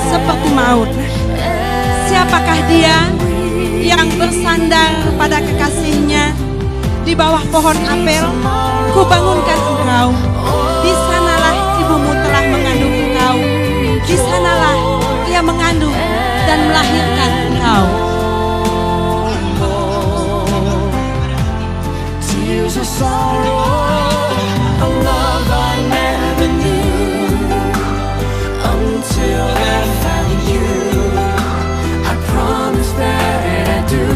seperti maut. Siapakah dia yang bersandar pada kekasihnya di bawah pohon apel? Kubangunkan engkau. Di sanalah ibumu telah mengandung engkau. Di sanalah ia mengandung dan melahirkan engkau. Tears of sorrow, a love I never knew until I found you. I promise that I do.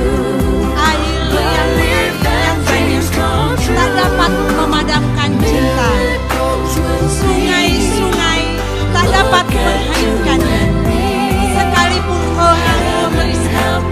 Air yang jernih tak dapat memadamkan cinta. Sungai-sungai tak dapat menghanyutkannya. Sekalipun orang memerintah.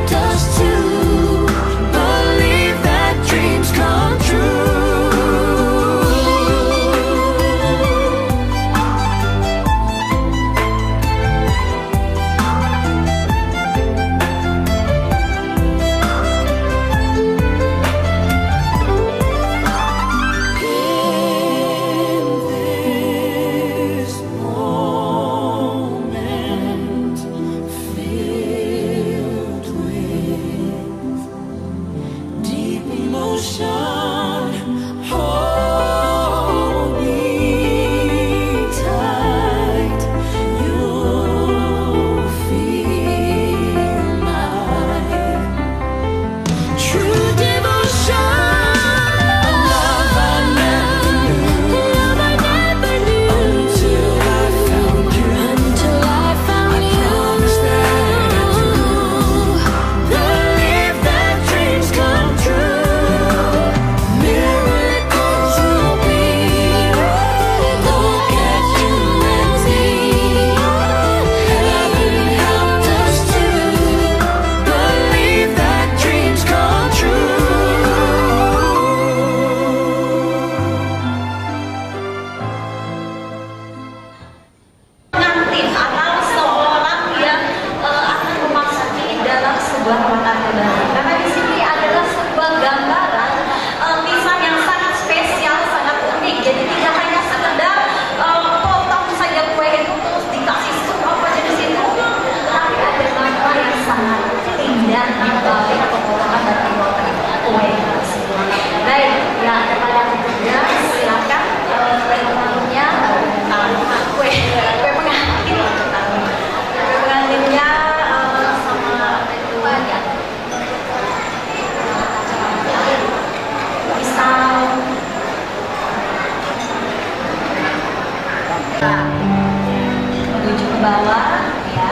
Menuju ke bawah ya.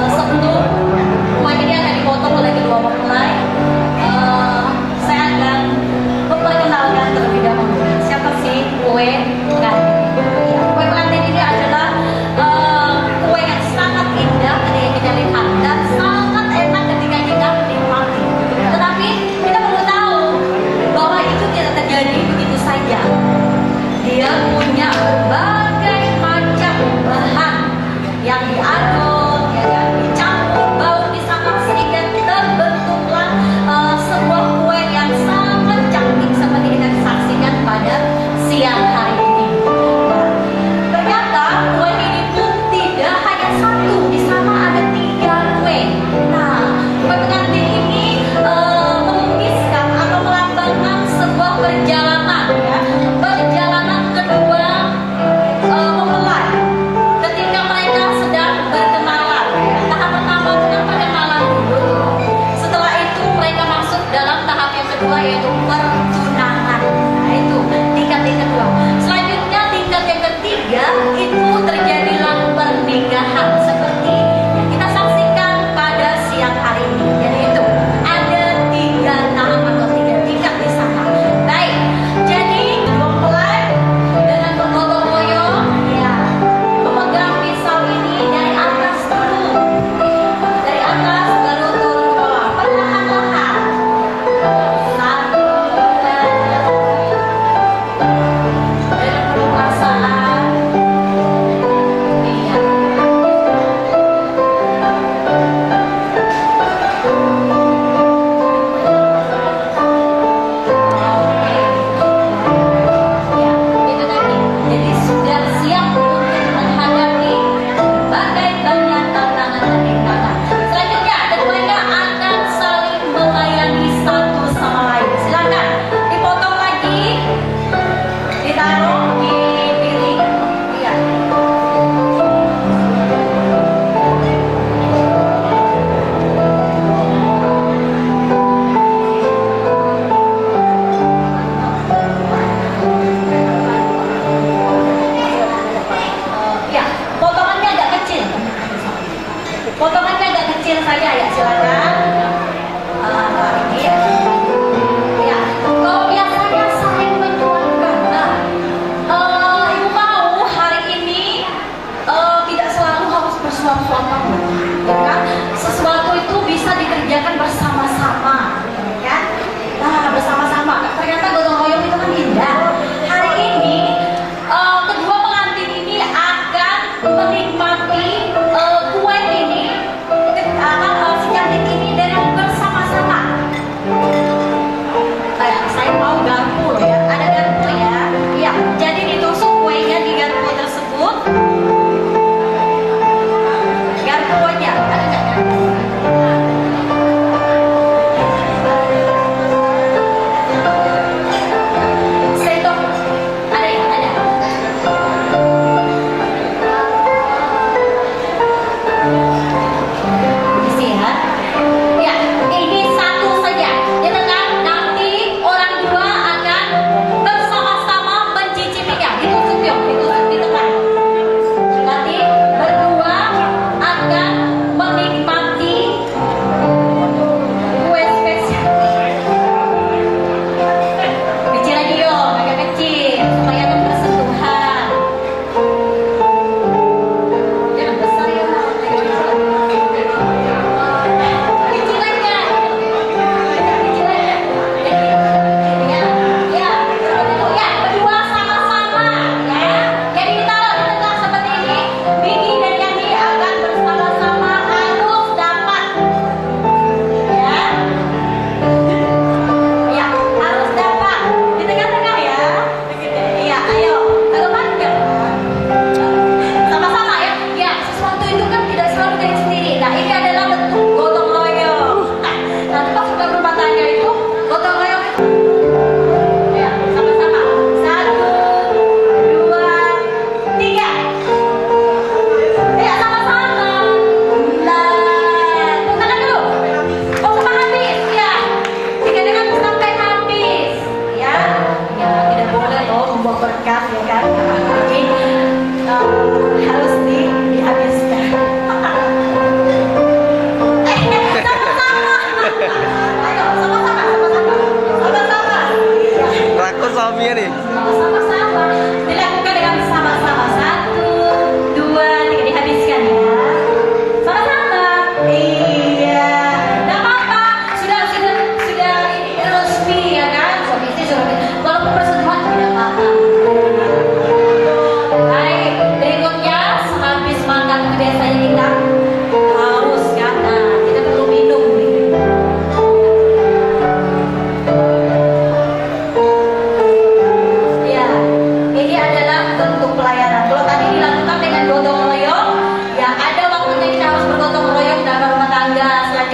Sebelum semuanya ini akan dipotong oleh kedua mempelai, saya akan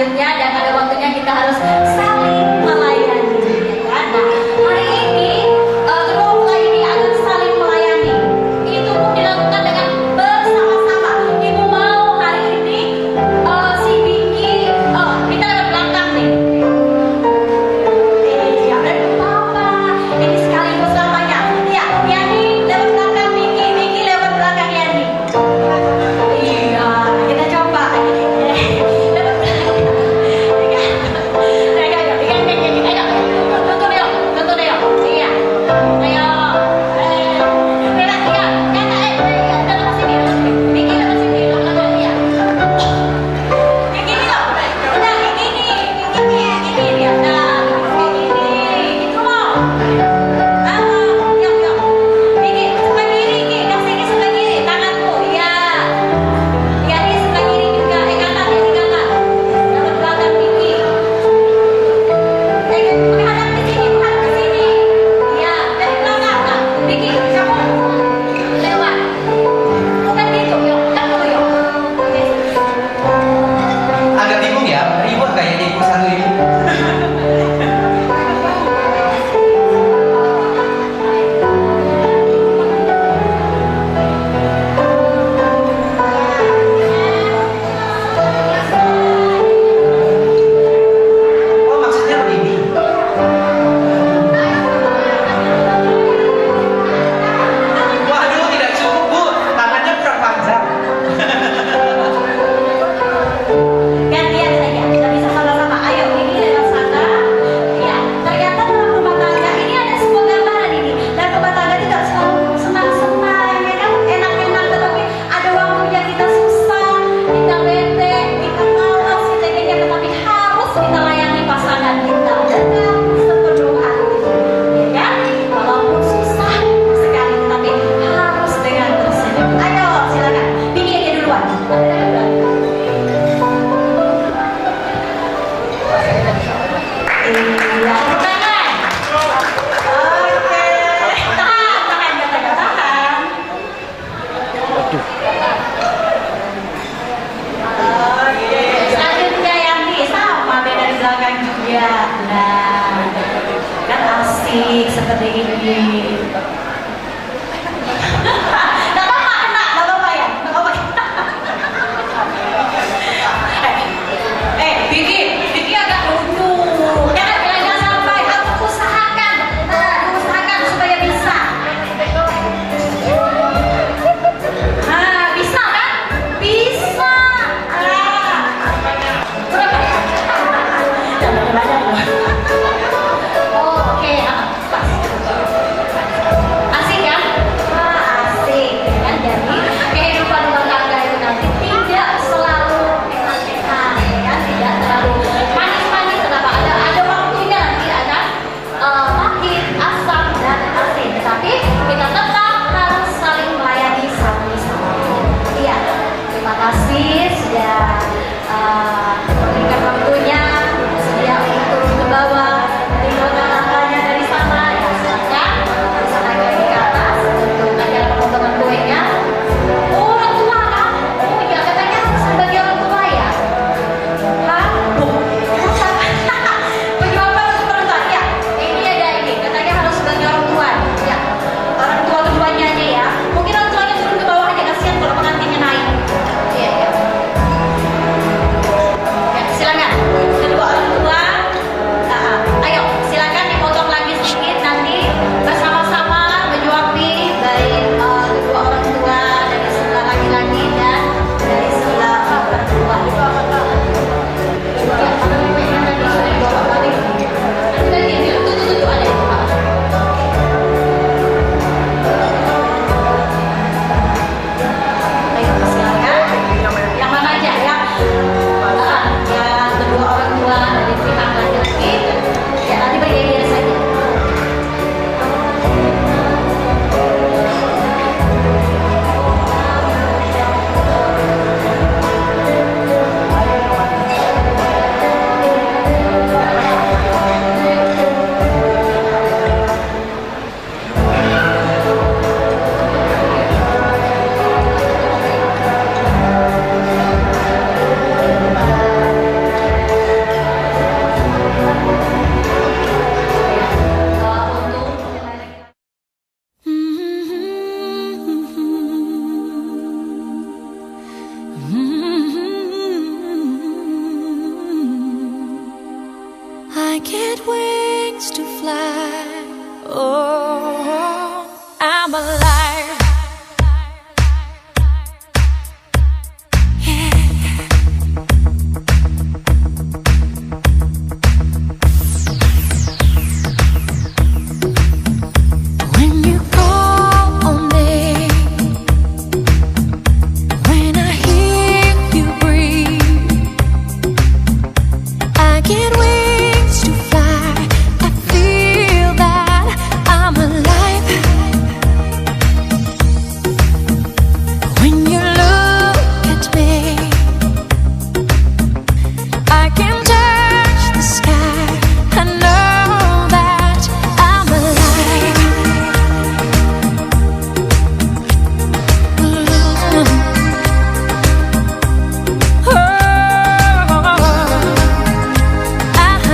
selanjutnya dan ada waktunya kita harus saling melayani. Ya kan? Nah, hari ini kedua mempelai ini akan saling melayani. Itu pun dilakukan dengan bersama-sama. Ibu mau hari ini si Vicky, kita lewat belakang nih. Iya, dan Papa ini sekaligus lamanya. Iya, Yani lewat belakang Vicky, Vicky lewat belakang Yani. Iya, kita coba. Lewat belakang. Agak bingung ya, ribut kayaknya ibu satu ini. Oh, maksudnya begini. Waduh, tidak cukup bu, tangannya kurang panjang. Gantian saja, kita bisa sama-sama. Ayo, ini lewat sana. Ya, ternyata dalam rumah tangga ini ada sebuah gambaran ini. Dan rumah tangga tidak selalu senang-senang, ya kan? Enak-enak, tetapi ada waktunya kita susah, kita bete, kita malas, kita ingin, tetapi harus kita layani pasangan kita dengan sepenuh hati, ya kan? Walaupun susah sekali, tetapi harus dengan tersenyum. Ayo, silakan. Bikin dia duluan. Iya, tepuk tangan. Oke. Tahan, tahan. Oke. Selanjutnya Yanti sama beda di belakang juga. Nah, kan asik seperti ini. Nggak apa-apa, kena. Nggak apa-apa ya. Nggak apa-apa. Vicky agak lucu. Jangan bilang sampai, harus usahakan. Usahakan supaya bisa. Bisa kan? Bisa. Berapa ya? Jangan banyak. Oke, pas. Asik kan? Asik. Kan jadi kehidupan rumah tangga itu nanti tidak selalu enak-enak, ya kan? Tidak terlalu manis-manis. Kenapa? Ada waktunya nanti ada pahit, asam dan asin. Tetapi kita tetap harus saling melayani satu sama lain. Iya. Terima kasih sudah memberikan waktunya, sedia untuk I get wings to fly. Oh, I'm alive. When you call on me, when I hear you breathe, I get wings to fly. I feel that I'm alive. When you look at me, I can touch the sky. I know that I'm alive. Oh, I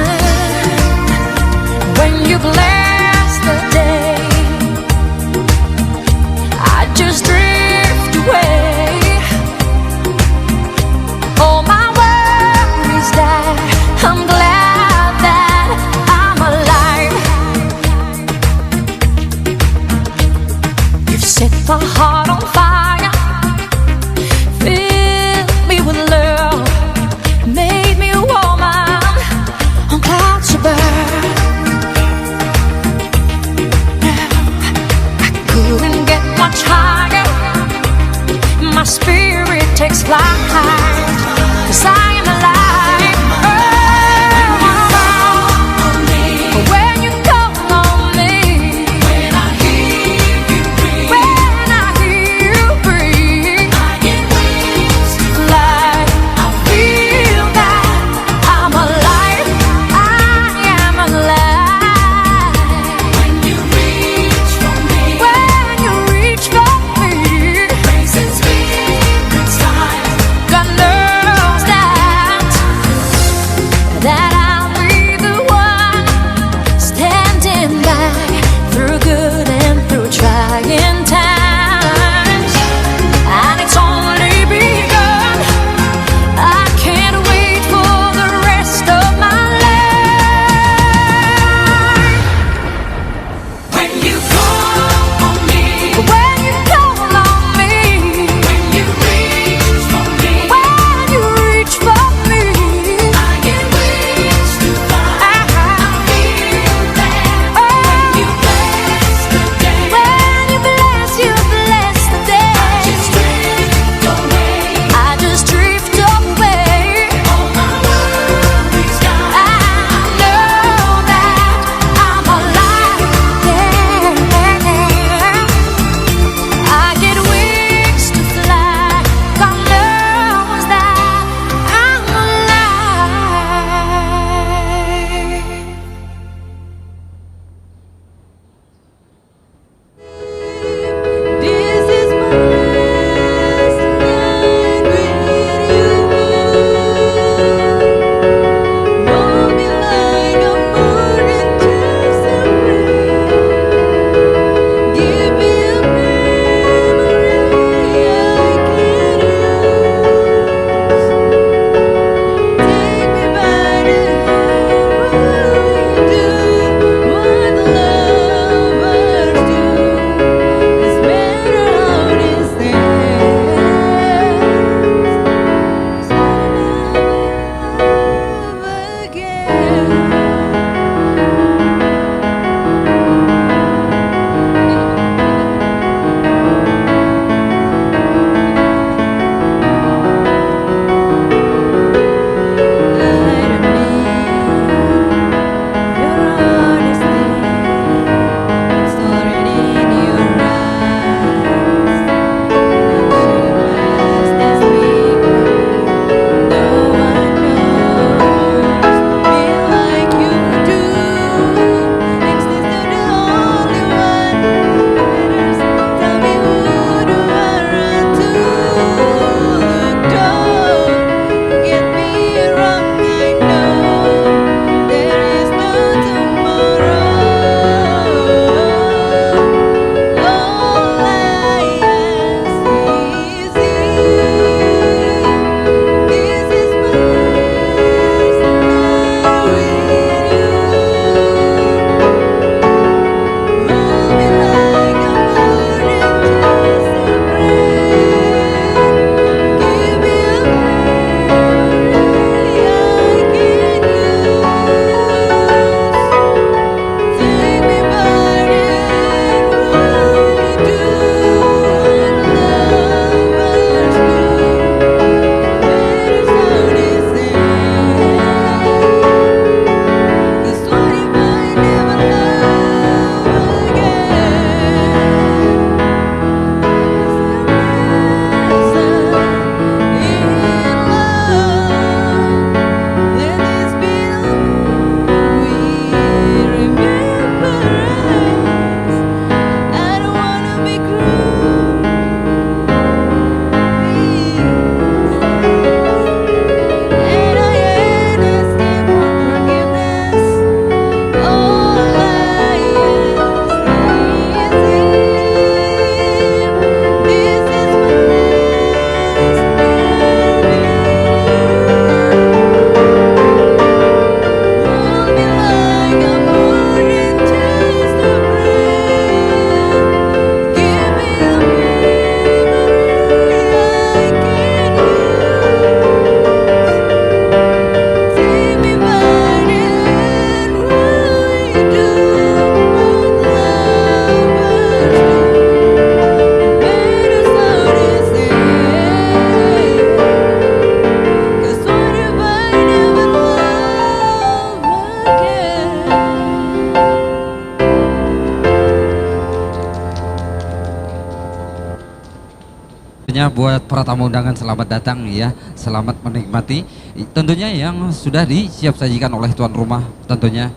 tentunya buat para tamu undangan selamat datang ya, selamat menikmati. Tentunya yang sudah disiap sajikan oleh tuan rumah, tentunya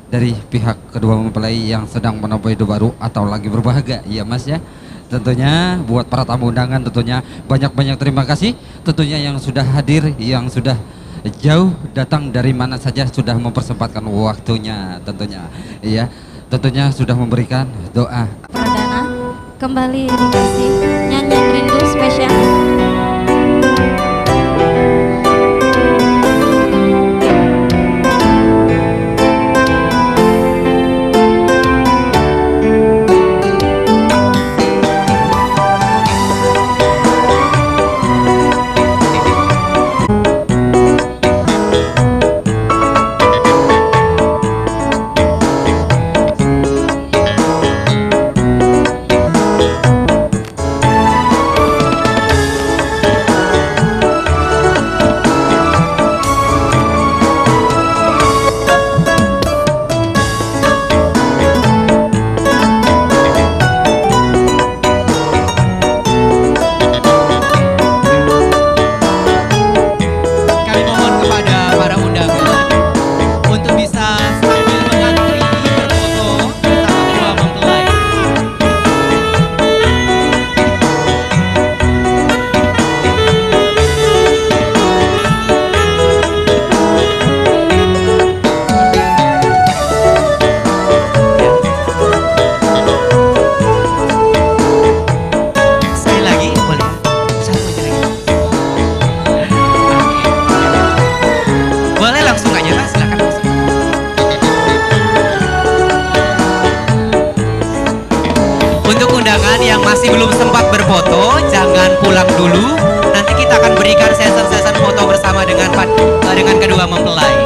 dari pihak kedua mempelai yang sedang menempuh hidup baru atau lagi berbahagia ya Mas ya. Tentunya buat para tamu undangan tentunya banyak-banyak terima kasih. Tentunya yang sudah hadir, yang sudah jauh datang dari mana saja sudah mempersempatkan waktunya tentunya ya. Tentunya sudah memberikan doa. Perdana kembali dikasih nyanyian rindu spesial. Kami mohon kepada para undangan untuk bisa sambil mengantri berfoto bersama kedua mempelai. Sekali lagi boleh? Satu lagi. Boleh langsung aja Mas, silakan langsung. Untuk undangan yang masih belum sempat berfoto, jangan pulang dulu. Nanti kita akan berikan session foto bersama dengan kedua mempelai.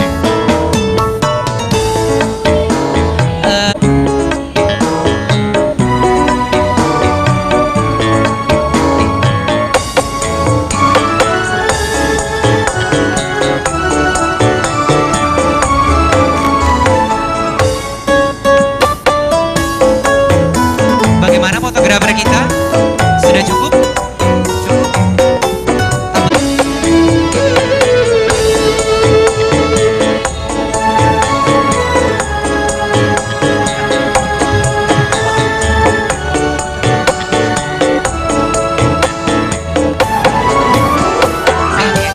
Bagaimana fotografer kita? Sudah cukup? Cukup.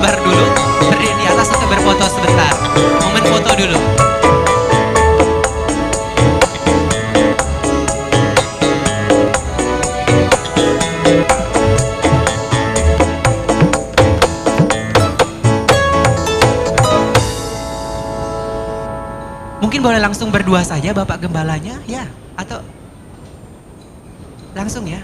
Bar dulu, berdiri di atas untuk berfoto sebentar. Momen foto dulu. Mungkin boleh langsung berdua saja Bapak Gembalanya ya, atau langsung ya.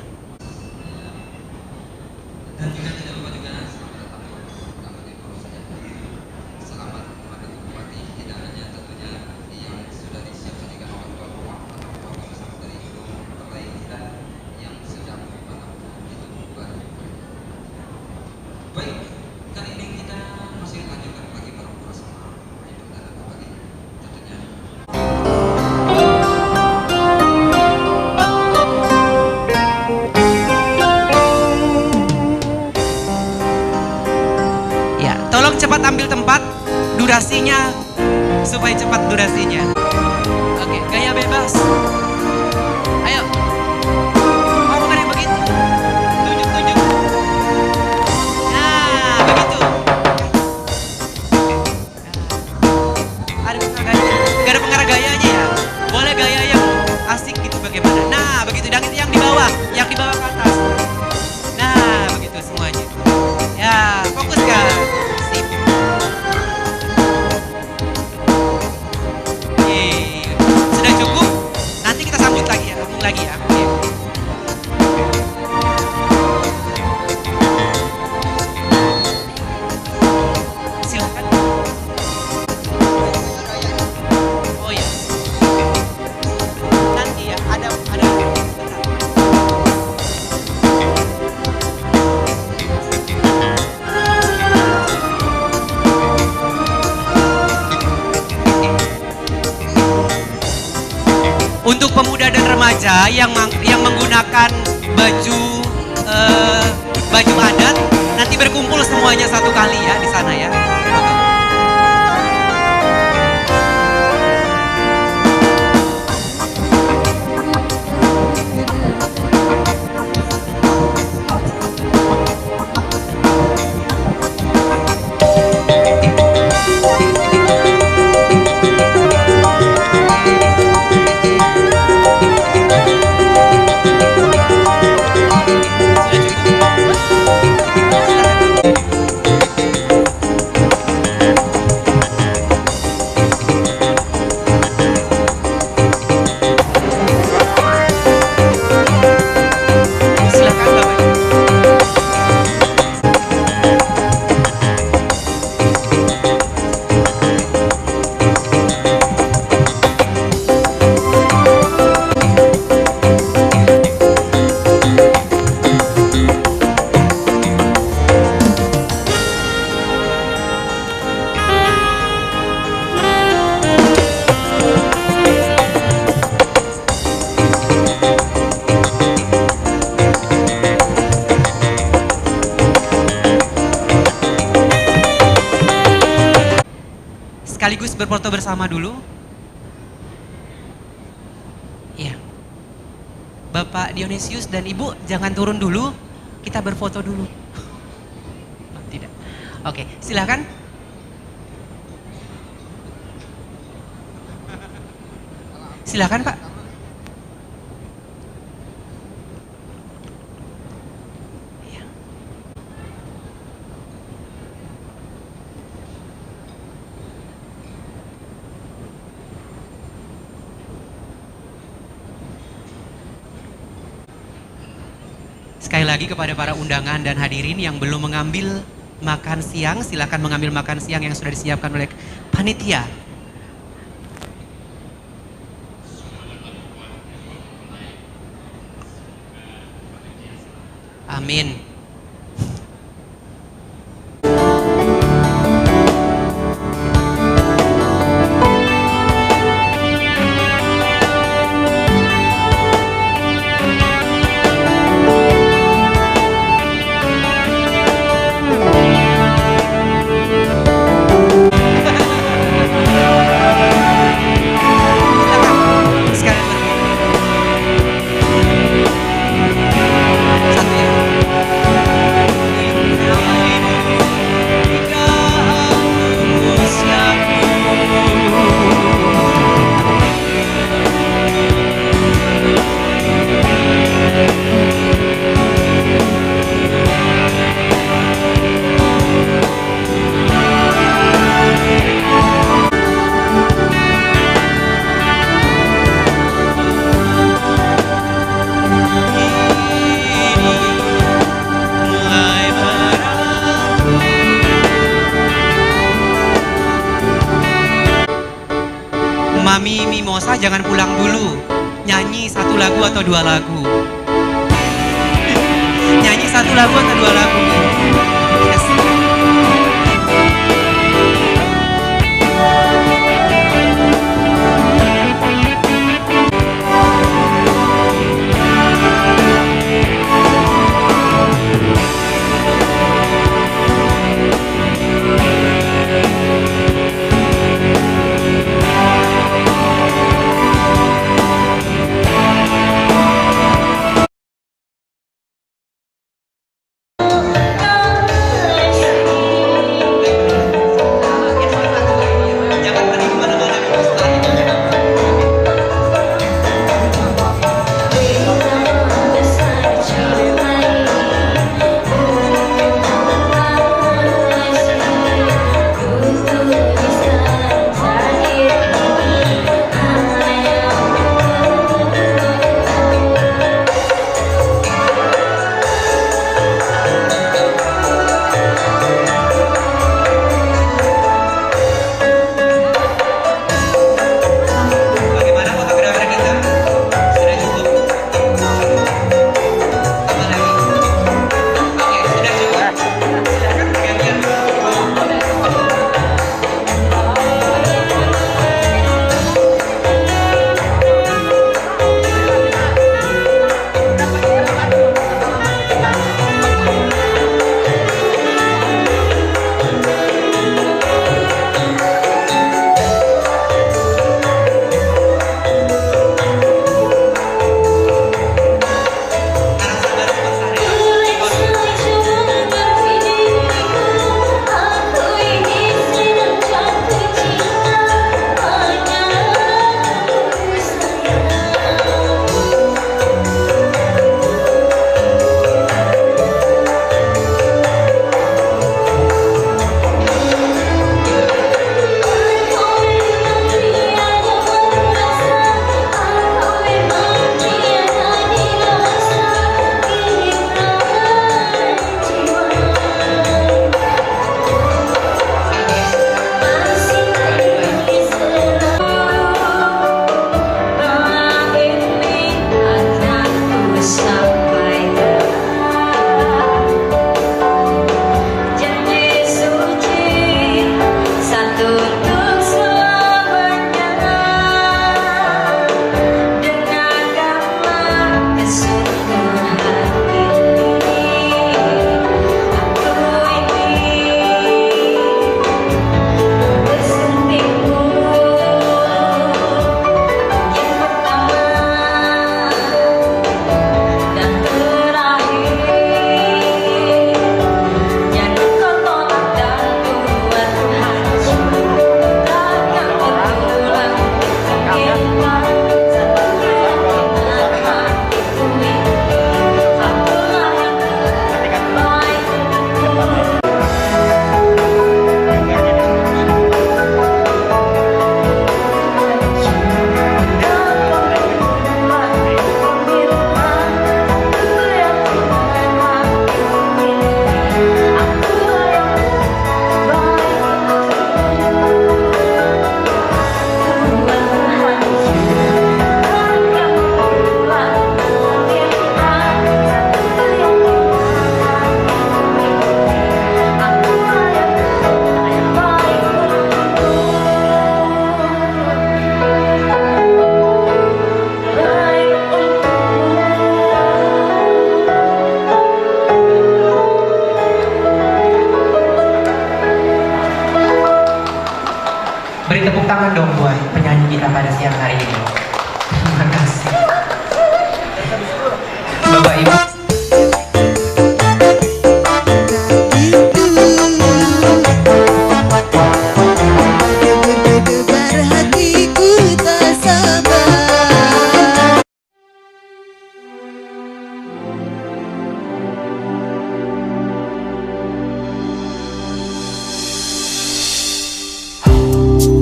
Ya, tolong cepat ambil tempat, durasinya supaya cepat durasinya. Oke, gaya bebas. Ayo. Oh, bukan yang begitu. Tunjuk. Nah, begitu. Ada pengarah gaya. Gak ada pengarah gayanya ya. Boleh gaya yang asik gitu bagaimana. Nah, begitu. Dan itu yang di bawah ke atas. Nah, begitu semuanya. Ya, fokus kan. Sip. Oke. Sudah cukup? Nanti kita sambut lagi ya, sambung lagi ya. Oke. Silakan. Oh ya. Nanti ya, ada. Bentar. Untuk pemuda dan remaja yang menggunakan baju baju adat, nanti berkumpul semuanya satu kali ya di sana ya. Foto. Silakan Bapak. Sekaligus berfoto bersama dulu. Iya. Bapak Dionysius dan Ibu jangan turun dulu. Kita berfoto dulu. Oh, tidak. Oke, silakan. Silakan, Pak. Iya. Sekali lagi kepada para undangan dan hadirin yang belum mengambil makan siang, silakan mengambil makan siang yang sudah disiapkan oleh panitia. Amin. Silakan. Sekalian berfoto. Satu ya. Mami Mimosa jangan pulang dulu. Nyanyi satu lagu atau dua lagu. Nyanyi satu lagu atau dua lagu. Yes. penyanyi kita pada siang hari ini. Terima kasih. Bapak Ibu. Berdebar hatiku tak sabar.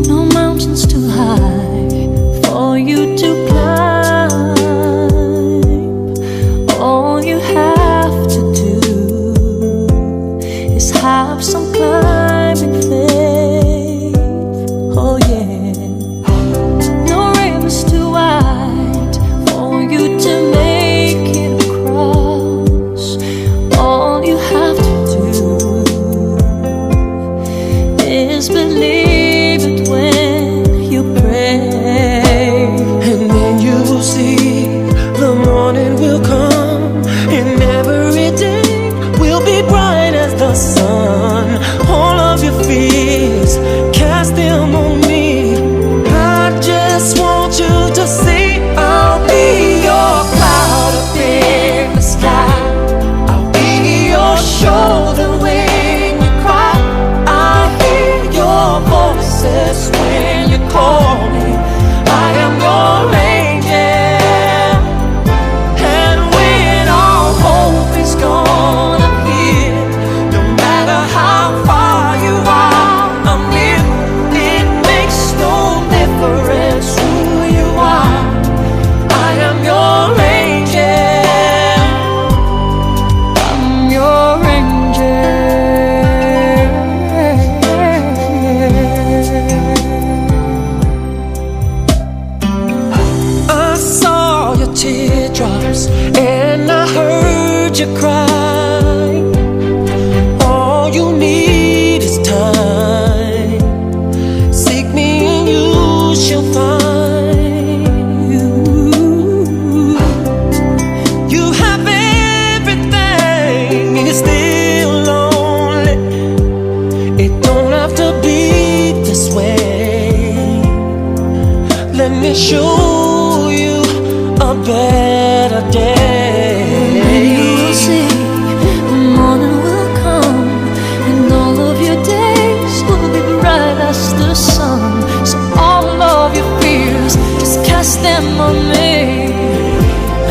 No mountains too high for you to climb. All you have to do is have some climbing faith. Oh yeah. No river's too wide for you to make it across. All you have to do is believe it when you pray. And then you will see the morning will come, and every day will be bright as the sun. All of your fears, cast them on me. I just want you to see I'll be your cloud up in the sky. I'll be your shoulder when you cry. I hear your voices when you call me. I am your angel. And when all hope is gone, I'm here. No matter how far you are, I'm near. It makes no difference who you are. I am your angel. I'm your angel. I saw your teardrops and I heard you cry. All you need is time. Seek me and you shall find. You have everything and you're still lonely. It don't have to be this way. Let me show you a better day. You will see the morning will come, and all of your days will be bright as the sun. So all of your fears, just cast them on me.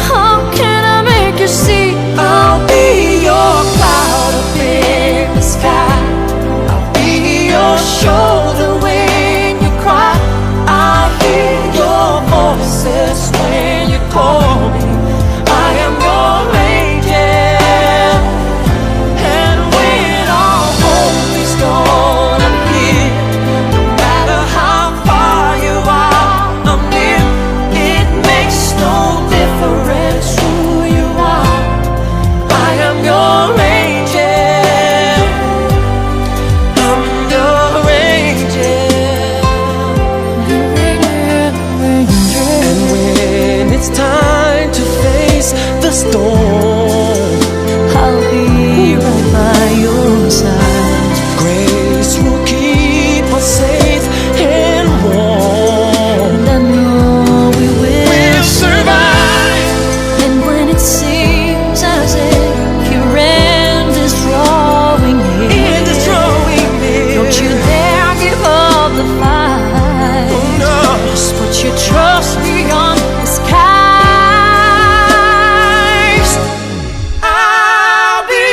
How can I make you see? I'll be your cloud up in the sky. I'll be your shoulder when you cry. I hear your voices when you call me. I am your angel. And when all hope is gone, I'm here. No matter how far you are, I'm near. It makes no difference who you are. I am your angel. I'm your angel. And when it's time to face the storm, I'll be right by your side. grace will keep us safe and warm. And I know we will We'll survive. And when it seems as if your end is drawing near, It is drawing near. don't you dare give up the fight. Oh, no. Just put your trust beyond the skies. I'll be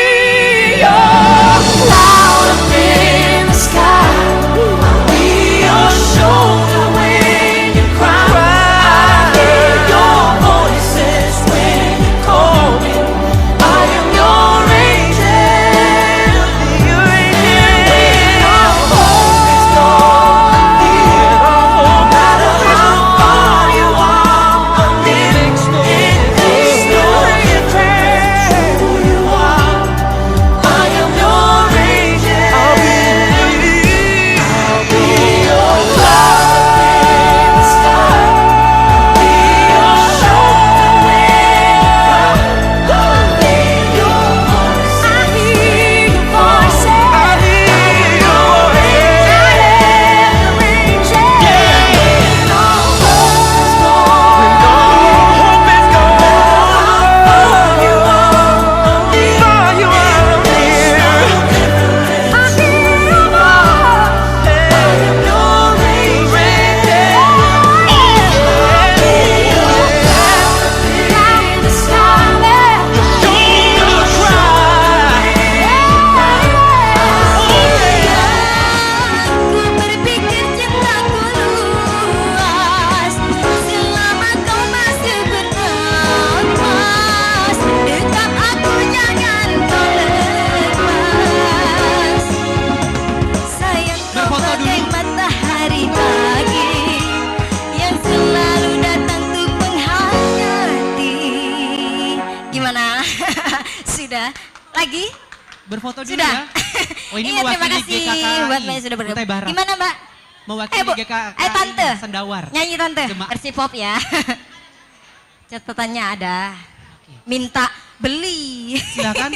lagi? Berfoto dulu Sudah. ya. Oh ini Iya, terima mewakili kasih GKKI. buat Mbak yang sudah bergabung. Kutai Barat. Gimana Mbak? Mewakili Bu, GKKI Tante. Sendawar. Nyanyi Tante, Jemaah. versi pop ya. Catatannya ada. Minta beli. Silakan.